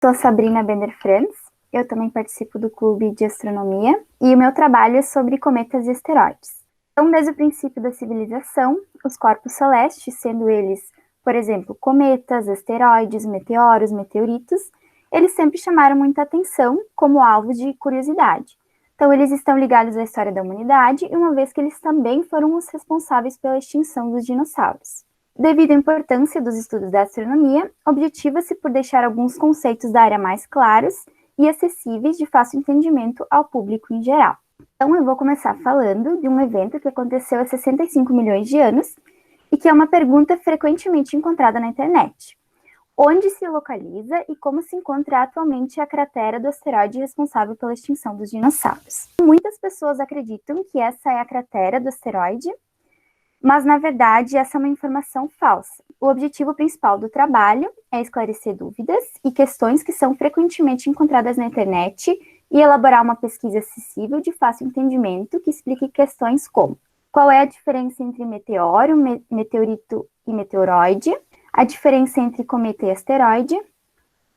Sou Sabrina Bender-Franz, eu também participo do Clube de Astronomia e o meu trabalho é sobre cometas e asteroides. Então, desde o princípio da civilização, os corpos celestes, sendo eles, por exemplo, cometas, asteroides, meteoros, meteoritos, eles sempre chamaram muita atenção como alvo de curiosidade. Então, eles estão ligados à história da humanidade, uma vez que eles também foram os responsáveis pela extinção dos dinossauros. Devido à importância dos estudos da astronomia, objetiva-se por deixar alguns conceitos da área mais claros e acessíveis de fácil entendimento ao público em geral. Então, eu vou começar falando de um evento que aconteceu há 65 milhões de anos e que é uma pergunta frequentemente encontrada na internet. Onde se localiza e como se encontra atualmente a cratera do asteroide responsável pela extinção dos dinossauros? Muitas pessoas acreditam que essa é a cratera do asteroide, mas, na verdade, essa é uma informação falsa. O objetivo principal do trabalho é esclarecer dúvidas e questões que são frequentemente encontradas na internet e elaborar uma pesquisa acessível de fácil entendimento que explique questões como: qual é a diferença entre meteoro, meteorito e meteoroide, a diferença entre cometa e asteroide,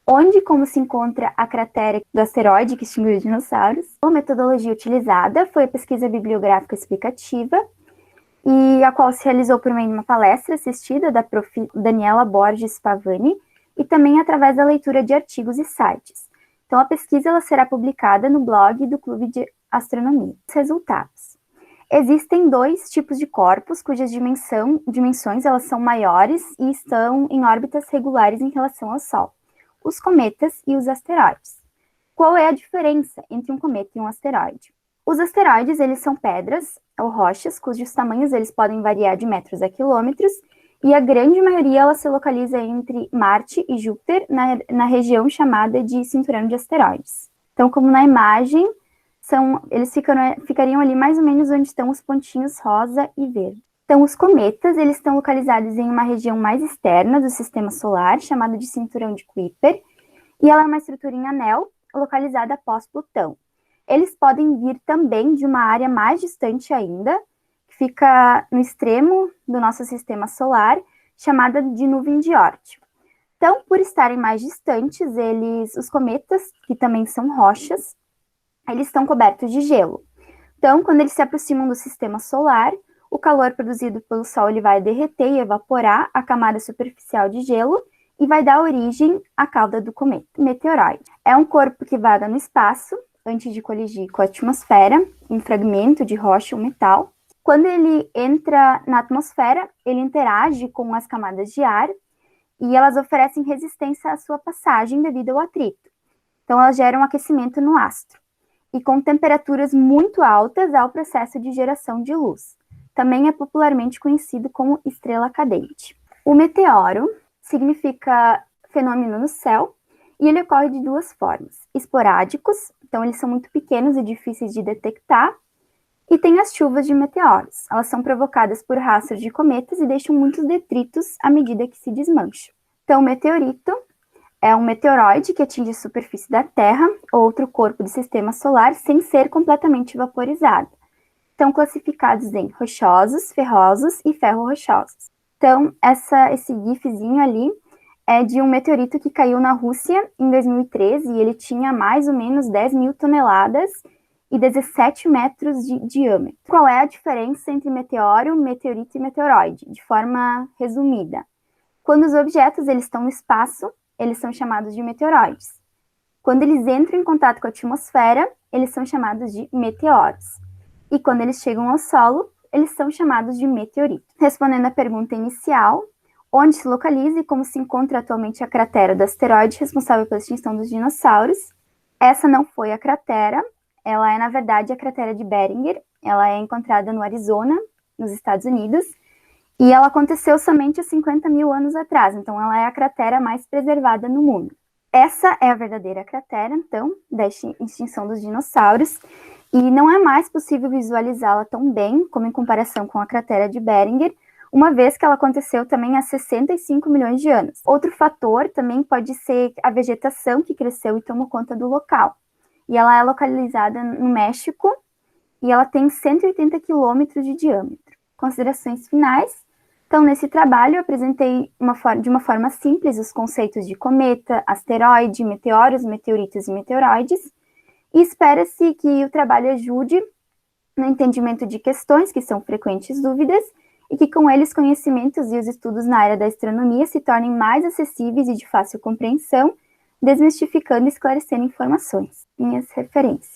onde e como se encontra a cratera do asteroide que extinguiu os dinossauros. A metodologia utilizada foi a pesquisa bibliográfica explicativa, e a qual se realizou por meio de uma palestra assistida da prof. Daniela Borges Pavani e também através da leitura de artigos e sites. Então, a pesquisa ela será publicada no blog do Clube de Astronomia. Os resultados. Existem dois tipos de corpos cujas dimensões elas são maiores e estão em órbitas regulares em relação ao Sol: os cometas e os asteroides. Qual é a diferença entre um cometa e um asteroide? Os asteroides, eles são pedras ou rochas, cujos tamanhos eles podem variar de metros a quilômetros, e a grande maioria ela se localiza entre Marte e Júpiter, na região chamada de cinturão de asteroides. Então, como na imagem, eles ficariam ali mais ou menos onde estão os pontinhos rosa e verde. Então, os cometas, eles estão localizados em uma região mais externa do sistema solar, chamada de cinturão de Kuiper, e ela é uma estrutura em anel, localizada após Plutão. Eles podem vir também de uma área mais distante ainda, que fica no extremo do nosso sistema solar, chamada de nuvem de Oort. Então, por estarem mais distantes, os cometas, que também são rochas, eles estão cobertos de gelo. Então, quando eles se aproximam do sistema solar, o calor produzido pelo Sol ele vai derreter e evaporar a camada superficial de gelo e vai dar origem à cauda do cometa. Meteoroide é um corpo que vaga no espaço antes de colidir com a atmosfera, um fragmento de rocha ou metal. Quando ele entra na atmosfera, ele interage com as camadas de ar e elas oferecem resistência à sua passagem devido ao atrito. Então, elas geram aquecimento no astro. E com temperaturas muito altas, há o processo de geração de luz. Também é popularmente conhecido como estrela cadente. O meteoro significa fenômeno no céu, e ele ocorre de duas formas: esporádicos, então eles são muito pequenos e difíceis de detectar, e tem as chuvas de meteoros. Elas são provocadas por rastros de cometas e deixam muitos detritos à medida que se desmancham. Então, o meteorito é um meteoroide que atinge a superfície da Terra ou outro corpo do sistema solar sem ser completamente vaporizado. Estão classificados em rochosos, ferrosos e ferro-rochosos. Então, esse gifzinho ali é de um meteorito que caiu na Rússia em 2013 e ele tinha mais ou menos 10 mil toneladas e 17 metros de diâmetro. Qual é a diferença entre meteoro, meteorito e meteoroide? De forma resumida, quando os objetos eles estão no espaço, eles são chamados de meteoroides. Quando eles entram em contato com a atmosfera, eles são chamados de meteoros. E quando eles chegam ao solo, eles são chamados de meteoritos. Respondendo à pergunta inicial, onde se localiza e como se encontra atualmente a cratera do asteroide responsável pela extinção dos dinossauros. Essa não foi a cratera, ela é, na verdade, a cratera de Beringer. Ela é encontrada no Arizona, nos Estados Unidos, e ela aconteceu somente há 50 mil anos atrás, então ela é a cratera mais preservada no mundo. Essa é a verdadeira cratera, então, da extinção dos dinossauros, e não é mais possível visualizá-la tão bem como em comparação com a cratera de Beringer, uma vez que ela aconteceu também há 65 milhões de anos. Outro fator também pode ser a vegetação que cresceu e tomou conta do local. E ela é localizada no México e ela tem 180 quilômetros de diâmetro. Considerações finais. Então, nesse trabalho, eu apresentei de uma forma simples os conceitos de cometa, asteroide, meteoros, meteoritos e meteoroides, e espera-se que o trabalho ajude no entendimento de questões que são frequentes dúvidas e que com eles conhecimentos e os estudos na área da astronomia se tornem mais acessíveis e de fácil compreensão, desmistificando e esclarecendo informações. Minhas referências.